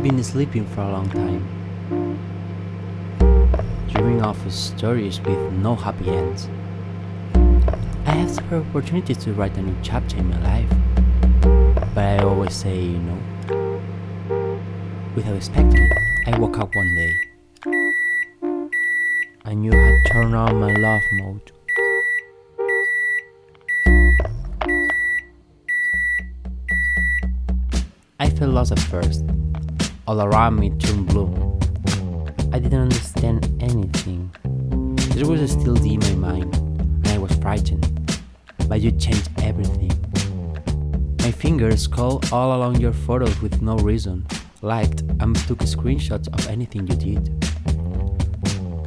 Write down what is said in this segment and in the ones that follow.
have been sleeping for a long time, dreaming of stories with no happy ends. I have several opportunities to write a new chapter in my life, but I always say no. Without expecting it, I woke up one day. I knew I had turned on my love mode. I felt lost at first. All around me turned blue. I didn't understand anything. There was still D in my mind, and I was frightened. But you changed everything. My fingers scrolled all along your photos with no reason, liked and took screenshots of anything you did.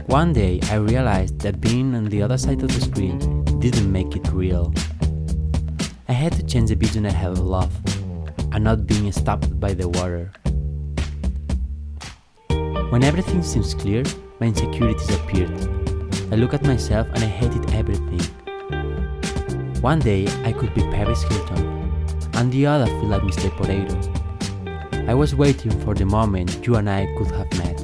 One day I realized that being on the other side of the screen didn't make it real. I had to change the vision I had of love, and not being stopped by the water. When everything seems clear, my insecurities appeared. I looked at myself and I hated everything. One day I could be Paris Hilton, and the other feel like Mr. Potato. I was waiting for the moment you and I could have met.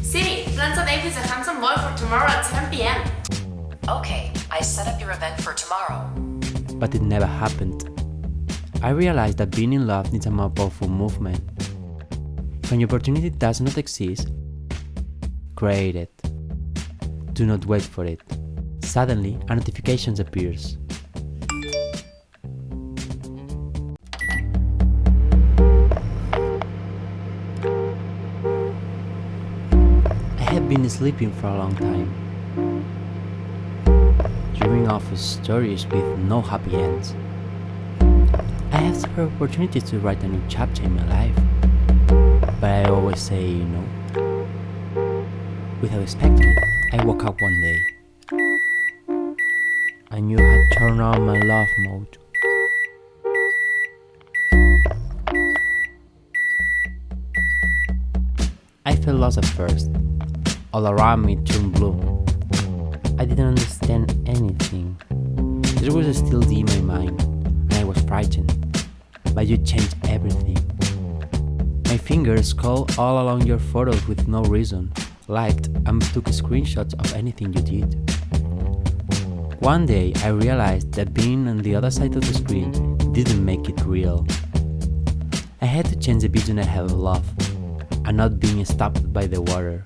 Siri, plan a date with a handsome boy for tomorrow at 7 p.m. Okay, I set up your event for tomorrow. But it never happened. I realized that being in love needs a more powerful movement. When your opportunity does not exist, create it. Do not wait for it. Suddenly, a notification appears. I have been sleeping for a long time, dreaming of stories with no happy ends. I have several opportunities to write a new chapter in my life, but I always say no. Without expecting it, I woke up one day. I knew I had turned on my love mode. I felt lost at first. All around me turned blue. I didn't understand anything. There was still D in my mind, and I was frightened. But you changed everything. My fingers scrolled all along your photos with no reason, liked and took screenshots of anything you did. One day I realized that being on the other side of the screen didn't make it real. I had to change the vision I had of love, and not being stopped by the water.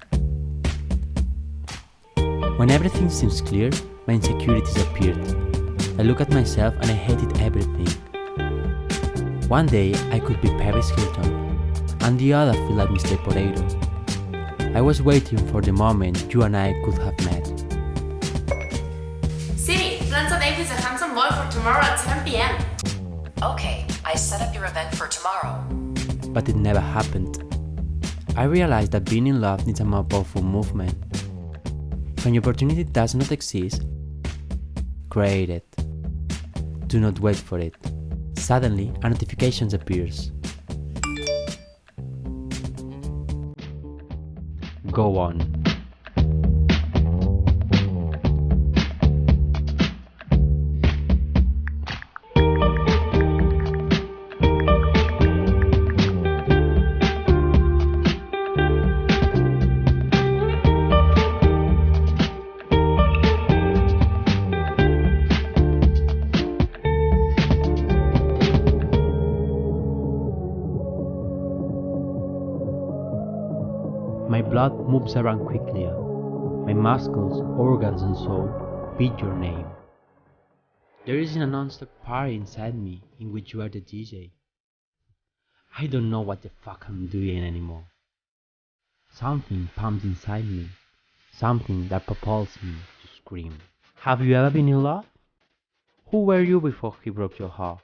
When everything seems clear, my insecurities appeared. I looked at myself and I hated everything. One day I could be Paris Hilton, and the other feel like Mr. Potato. I was waiting for the moment you and I could have met. Siri, plan a date with a handsome boy for tomorrow at 7 p.m. Okay, I set up your event for tomorrow. But it never happened. I realized that being in love needs a more powerful movement. When your opportunity does not exist, create it. Do not wait for it. Suddenly, a notification appears. Go on. My blood moves around quickly. My muscles, organs and soul beat your name. There is an non-stop party inside me in which you are the DJ. I don't know what the fuck I'm doing anymore. Something pumps inside me. Something that propels me to scream. Have you ever been in love? Who were you before he broke your heart?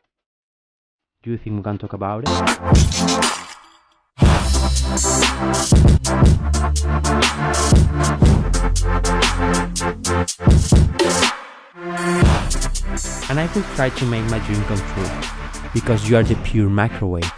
Do you think we can talk about it? And I will try to make my dream come true, because you are the pure microwave.